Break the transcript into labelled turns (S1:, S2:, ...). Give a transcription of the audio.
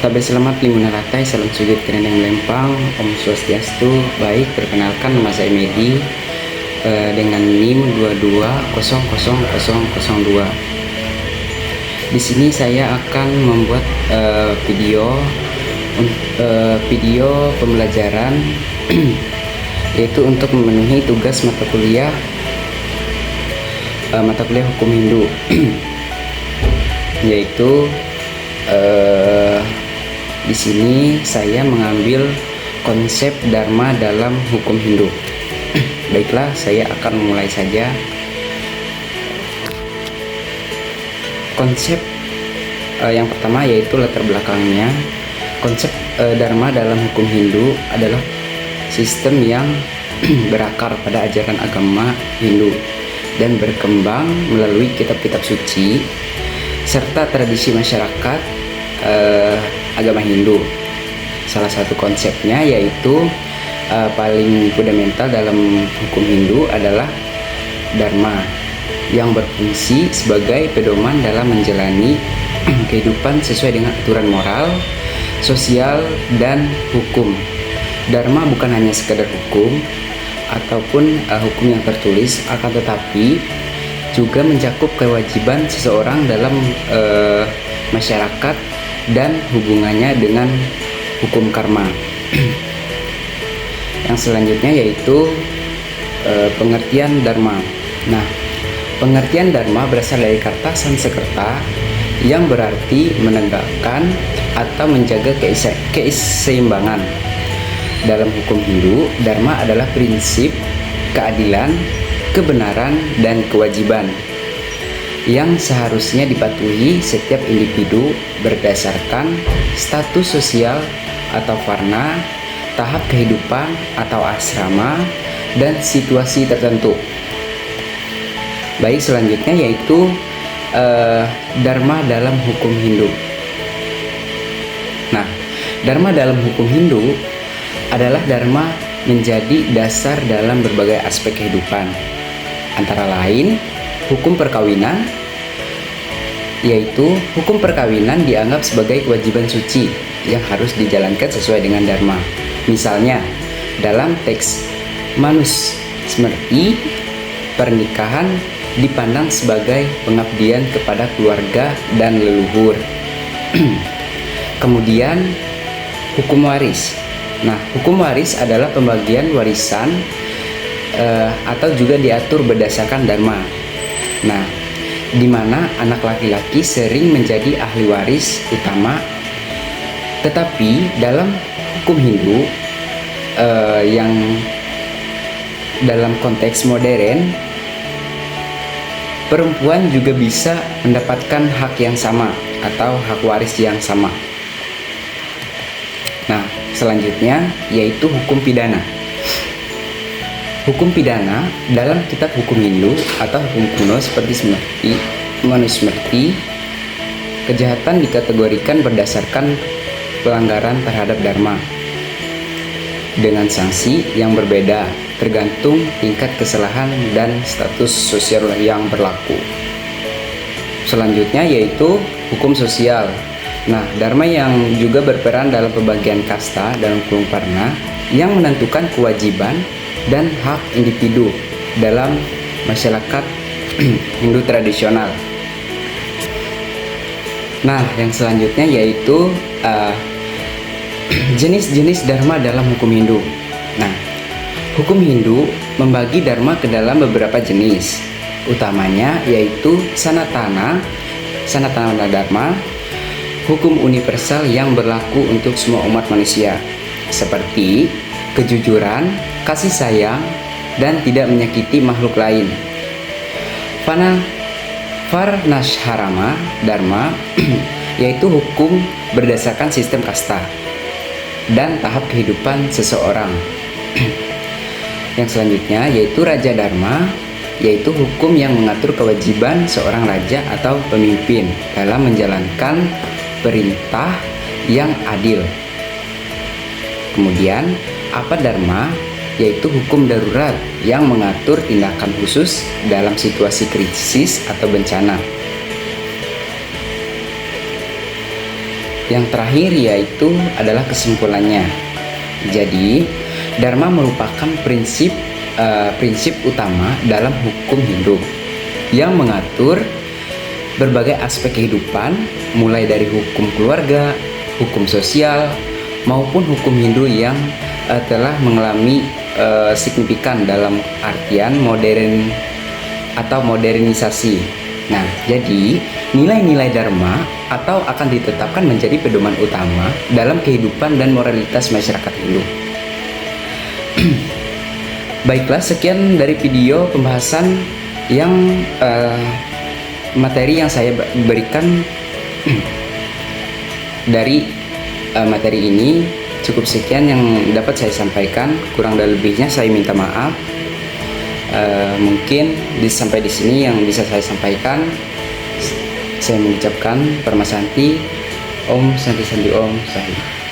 S1: Tabe selamat lingkungan ratai, salam sujud keren yang melempang, Om Swastiastu. Baik, perkenalkan nama saya Medi dengan NIM 22000002. Di sini saya akan membuat video pembelajaran yaitu untuk memenuhi tugas mata kuliah hukum Hindu yaitu di sini saya mengambil konsep dharma dalam hukum Hindu. Baiklah, saya akan mulai saja. Konsep yang pertama yaitu latar belakangnya. Konsep dharma dalam hukum Hindu adalah sistem yang berakar pada ajaran agama Hindu dan berkembang melalui kitab-kitab suci serta tradisi masyarakat agama Hindu. Salah satu konsepnya yaitu paling fundamental dalam hukum Hindu adalah dharma yang berfungsi sebagai pedoman dalam menjalani kehidupan sesuai dengan aturan moral, sosial, dan hukum. Dharma bukan hanya sekedar hukum ataupun hukum yang tertulis, akan tetapi juga mencakup kewajiban seseorang dalam masyarakat dan hubungannya dengan hukum karma. Yang selanjutnya yaitu pengertian dharma. Nah, pengertian dharma berasal dari kata Sanskerta yang berarti menegakkan atau menjaga keseimbangan. Dalam hukum Hindu, dharma adalah prinsip keadilan, kebenaran, dan kewajiban yang seharusnya dipatuhi setiap individu berdasarkan status sosial atau varna, tahap kehidupan atau asrama, dan situasi tertentu. Baik, selanjutnya yaitu dharma dalam hukum Hindu. Nah, dharma dalam hukum Hindu adalah dharma menjadi dasar dalam berbagai aspek kehidupan, antara lain hukum perkawinan, yaitu hukum perkawinan dianggap sebagai kewajiban suci yang harus dijalankan sesuai dengan dharma. Misalnya, dalam teks Manusmriti, pernikahan dipandang sebagai pengabdian kepada keluarga dan leluhur. Kemudian, hukum waris. Nah, hukum waris adalah pembagian warisan atau juga diatur berdasarkan dharma. Nah, di mana anak laki-laki sering menjadi ahli waris utama, tetapi dalam hukum Hindu yang dalam konteks modern, perempuan juga bisa mendapatkan hak yang sama atau hak waris yang sama. Nah, selanjutnya yaitu hukum pidana. Hukum pidana dalam kitab hukum Hindu atau hukum kuno seperti Manusmriti, kejahatan dikategorikan berdasarkan pelanggaran terhadap dharma dengan sanksi yang berbeda tergantung tingkat kesalahan dan status sosial yang berlaku. Selanjutnya yaitu hukum sosial. Nah, dharma yang juga berperan dalam pembagian kasta dan hukum varna yang menentukan kewajiban dan hak individu dalam masyarakat Hindu tradisional. Nah, yang selanjutnya yaitu jenis-jenis dharma dalam hukum Hindu. Nah, hukum Hindu membagi dharma ke dalam beberapa jenis, utamanya yaitu sanatana dharma, hukum universal yang berlaku untuk semua umat manusia, seperti kejujuran, kasih sayang, dan tidak menyakiti makhluk lain. Varnashrama dharma yaitu hukum berdasarkan sistem kasta dan tahap kehidupan seseorang. Yang selanjutnya yaitu raja dharma, yaitu hukum yang mengatur kewajiban seorang raja atau pemimpin dalam menjalankan perintah yang adil. Kemudian apadharma yaitu hukum darurat yang mengatur tindakan khusus dalam situasi krisis atau bencana. Yang terakhir yaitu adalah kesimpulannya. Jadi, Dharma merupakan prinsip utama dalam hukum Hindu yang mengatur berbagai aspek kehidupan, mulai dari hukum keluarga, hukum sosial, maupun hukum Hindu yang telah mengalami signifikan dalam artian modern atau modernisasi. Nah, jadi nilai-nilai Dharma atau akan ditetapkan menjadi pedoman utama dalam kehidupan dan moralitas masyarakat Hindu. Baiklah, sekian dari video pembahasan yang materi yang saya berikan dari materi ini. Cukup sekian yang dapat saya sampaikan, kurang dan lebihnya saya minta maaf. Mungkin sampai di sini yang bisa saya sampaikan. Saya mengucapkan Parma Santi, Om Santi Santi Om Santi.